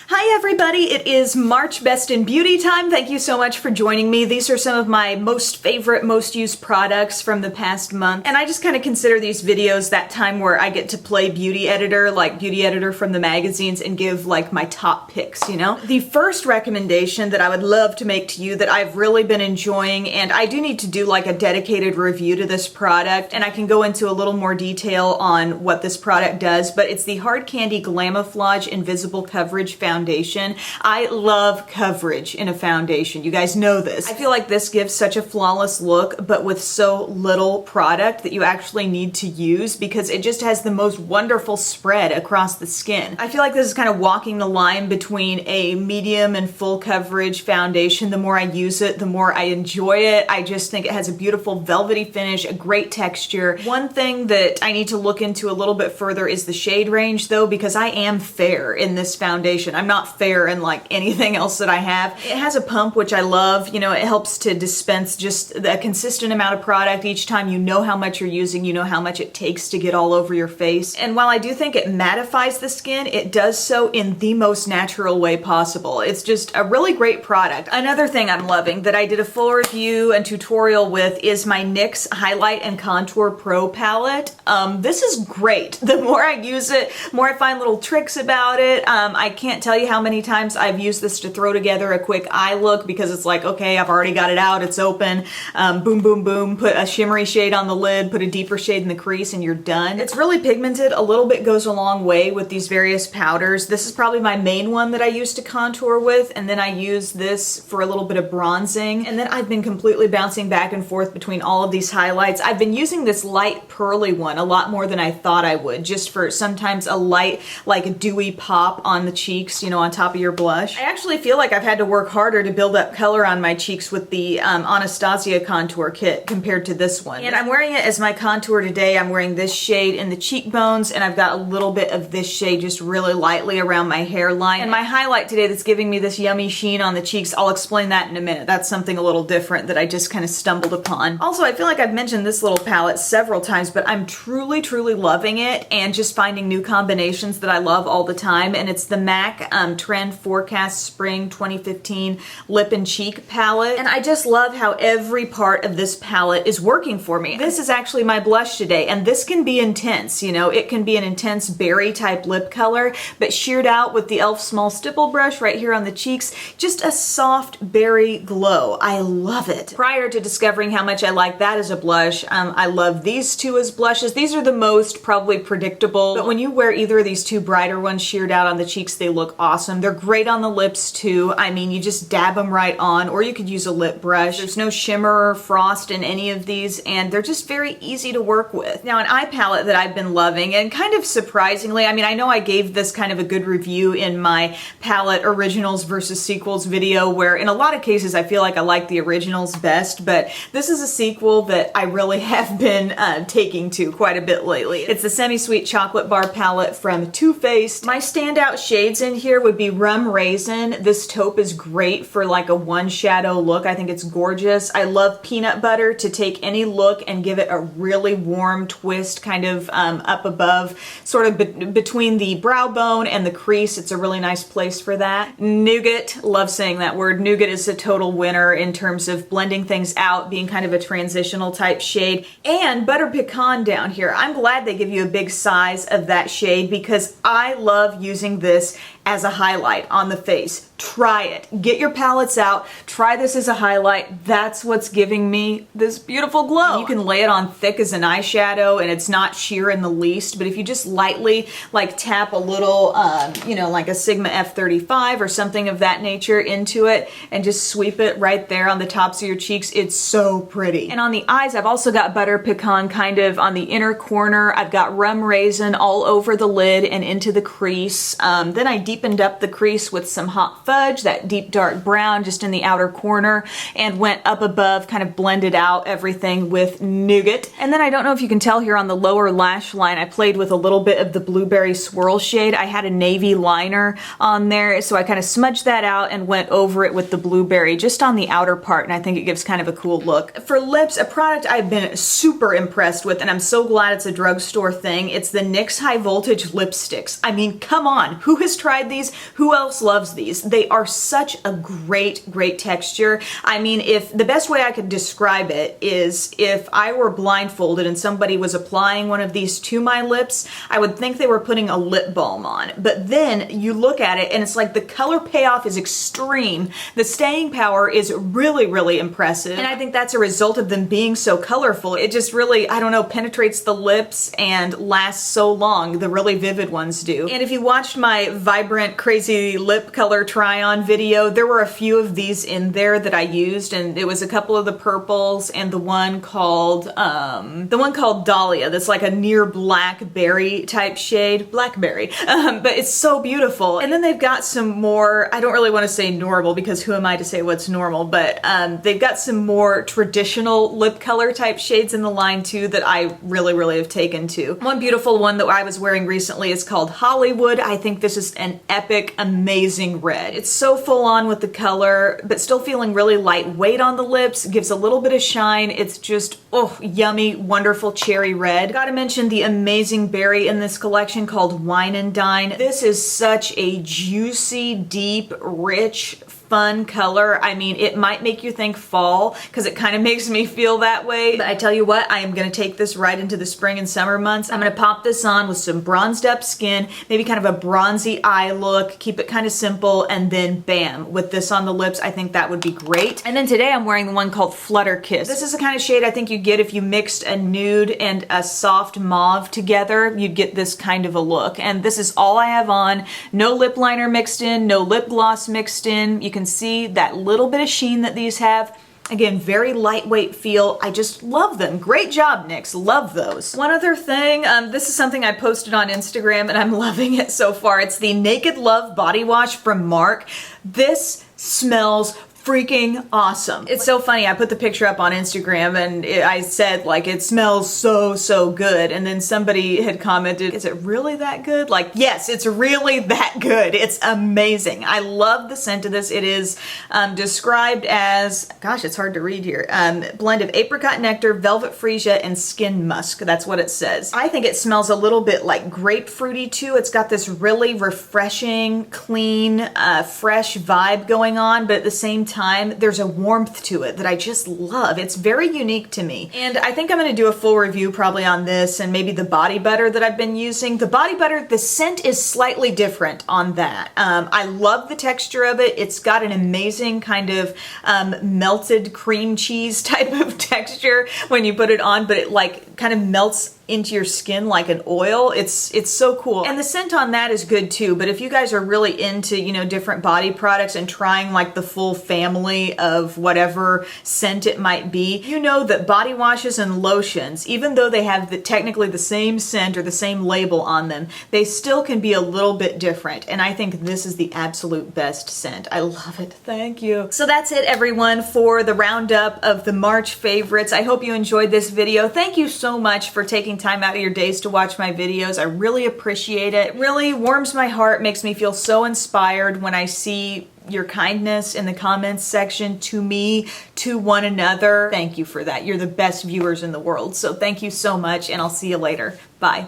Hi everybody, it is March Best in Beauty time. Thank you so much for joining me. These are some of my most favorite, most used products from the past month. And I just kind of consider these videos that time where I get to play beauty editor, like beauty editor from the magazines, and give like my top picks, you know? The first recommendation that I would love to make to you that I've really been enjoying, and I do need to do like a dedicated review to this product, and I can go into a little more detail on what this product does, but it's the Hard Candy Glamoflauge Invisible Coverage Foundation. I love coverage in a foundation. You guys know this. I feel like this gives such a flawless look, but with so little product that you actually need to use because it just has the most wonderful spread across the skin. I feel like this is kind of walking the line between a medium and full coverage foundation. The more I use it, the more I enjoy it. I just think it has a beautiful velvety finish, a great texture. One thing that I need to look into a little bit further is the shade range though, because I am fair in this foundation. I'm not fair in like anything else that I have. It has a pump, which I love. You know, it helps to dispense just a consistent amount of product each time. You know how much you're using, you know how much it takes to get all over your face. And while I do think it mattifies the skin, it does so in the most natural way possible. It's just a really great product. Another thing I'm loving that I did a full review and tutorial with is my NYX Highlight and Contour Pro palette. This is great. The more I use it, the more I find little tricks about it. I can't tell you how many times I've used this to throw together a quick eye look because it's like, okay, I've already got it out, it's open, boom, boom, boom, put a shimmery shade on the lid, put a deeper shade in the crease, and you're done. It's really pigmented. A little bit goes a long way with these various powders. This is probably my main one that I use to contour with, and then I use this for a little bit of bronzing, and then I've been completely bouncing back and forth between all of these highlights. I've been using this light pearly one a lot more than I thought I would, just for sometimes a light, like a dewy pop on the cheeks, you know, on top of your blush. I actually feel like I've had to work harder to build up color on my cheeks with the Anastasia contour kit compared to this one. And I'm wearing it as my contour today. I'm wearing this shade in the cheekbones, and I've got a little bit of this shade just really lightly around my hairline. And my highlight today that's giving me this yummy sheen on the cheeks, I'll explain that in a minute. That's something a little different that I just kind of stumbled upon. Also, I feel like I've mentioned this little palette several times, but I'm truly, truly loving it and just finding new combinations that I love all the time. And it's the MAC Trend Forecast Spring 2015 Lip and Cheek palette. And I just love how every part of this palette is working for me. This is actually my blush today, and this can be intense, you know, it can be an intense berry type lip color, but sheared out with the e.l.f. small stipple brush right here on the cheeks, just a soft berry glow. I love it. Prior to discovering how much I like that as a blush, I love these two as blushes. These are the most probably predictable, but when you wear either of these two brighter ones sheared out on the cheeks, they look awesome. They're great on the lips too. I mean, you just dab them right on, or you could use a lip brush. There's no shimmer or frost in any of these, and they're just very easy to work with. Now, an eye palette that I've been loving, and kind of surprisingly, I mean, I know I gave this kind of a good review in my palette originals versus sequels video, where in a lot of cases I feel like I like the originals best, but this is a sequel that I really have been taking to quite a bit lately. It's the Semi-Sweet Chocolate Bar palette from Too Faced. My standout shades in here would be Rum Raisin. This taupe is great for like a one shadow look. I think it's gorgeous. I love Peanut Butter to take any look and give it a really warm twist, kind of up above, sort of between the brow bone and the crease. It's a really nice place for that. Nougat, love saying that word. Nougat is a total winner in terms of blending things out, being kind of a transitional type shade. And Butter Pecan down here. I'm glad they give you a big size of that shade because I love using this as a highlight on the face. Try it. Get your palettes out. Try this as a highlight. That's what's giving me this beautiful glow. You can lay it on thick as an eyeshadow and it's not sheer in the least, but if you just lightly like tap a little, you know, like a Sigma F35 or something of that nature into it and just sweep it right there on the tops of your cheeks, it's so pretty. And on the eyes, I've also got Butter Pecan kind of on the inner corner. I've got Rum Raisin all over the lid and into the crease. Then I deepened up the crease with some Hot Fudge, that deep dark brown just in the outer corner, and went up above, kind of blended out everything with Nougat. And then I don't know if you can tell here on the lower lash line, I played with a little bit of the Blueberry Swirl shade. I had a navy liner on there, so I kind of smudged that out and went over it with the blueberry just on the outer part, and I think it gives kind of a cool look. For lips, a product I've been super impressed with, and I'm so glad it's a drugstore thing, it's the NYX High Voltage lipsticks. I mean, come on, who has tried tried these. Who else loves these? They are such a great texture. I mean, if the best way I could describe it is if I were blindfolded and somebody was applying one of these to my lips, I would think they were putting a lip balm on. But then you look at it and it's like the color payoff is extreme. The staying power is really impressive. And I think that's a result of them being so colorful. It just really, I don't know, penetrates the lips and lasts so long. The really vivid ones do. And if you watched my vibrant crazy lip color try on video, there were a few of these in there that I used, and it was a couple of the purples and the one called Dahlia, that's like a near blackberry type shade. Blackberry. But it's so beautiful. And then they've got some more, I don't really want to say normal because who am I to say what's normal, but they've got some more traditional lip color type shades in the line too that I really have taken to. One beautiful one that I was wearing recently is called Hollywood. I think this is an epic, amazing red. It's so full on with the color, but still feeling really lightweight on the lips. It gives a little bit of shine. It's just, oh, yummy, wonderful cherry red. Gotta mention the amazing berry in this collection called Wine and Dine. This is such a juicy, deep, rich, fun color. I mean, it might make you think fall because it kind of makes me feel that way. But I tell you what, I am going to take this right into the spring and summer months. I'm going to pop this on with some bronzed up skin, maybe kind of a bronzy eye look, keep it kind of simple, and then bam, with this on the lips, I think that would be great. And then today I'm wearing the one called Flutter Kiss. This is the kind of shade I think you get if you mixed a nude and a soft mauve together. You'd get this kind of a look. And this is all I have on. No lip liner mixed in, no lip gloss mixed in. You can see that little bit of sheen that these have. Again, very lightweight feel. I just love them. Great job, NYX. Love those. One other thing, this is something I posted on Instagram and I'm loving it so far. It's the Naked Love body wash from Marc. This smells freaking awesome. It's so funny. I put the picture up on Instagram and I said like it smells so good, and then somebody had commented, is it really that good? Like, yes, it's really that good. It's amazing. I love the scent of this. It is described as, gosh, it's hard to read here, blend of apricot nectar, velvet freesia, and skin musk. That's what it says. I think it smells a little bit like grapefruity too. It's got this really refreshing, clean, fresh vibe going on, but at the same time there's a warmth to it that I just love. It's very unique to me. And I think I'm going to do a full review probably on this and maybe the body butter that I've been using. The body butter, the scent is slightly different on that. I love the texture of it. It's got an amazing kind of melted cream cheese type of texture when you put it on, but it like kind of melts into your skin like an oil. It's so cool. And the scent on that is good too, but if you guys are really into, you know, different body products and trying like the full family of whatever scent it might be, you know that body washes and lotions, even though they have technically the same scent or the same label on them, they still can be a little bit different. And I think this is the absolute best scent. I love it. Thank you. So that's it, everyone, for the roundup of the March favorites. I hope you enjoyed this video. Thank you so much for taking time out of your days to watch my videos. I really appreciate it. It really warms my heart, makes me feel so inspired when I see your kindness in the comments section to me, to one another. Thank you for that. You're the best viewers in the world. So thank you so much, and I'll see you later. Bye.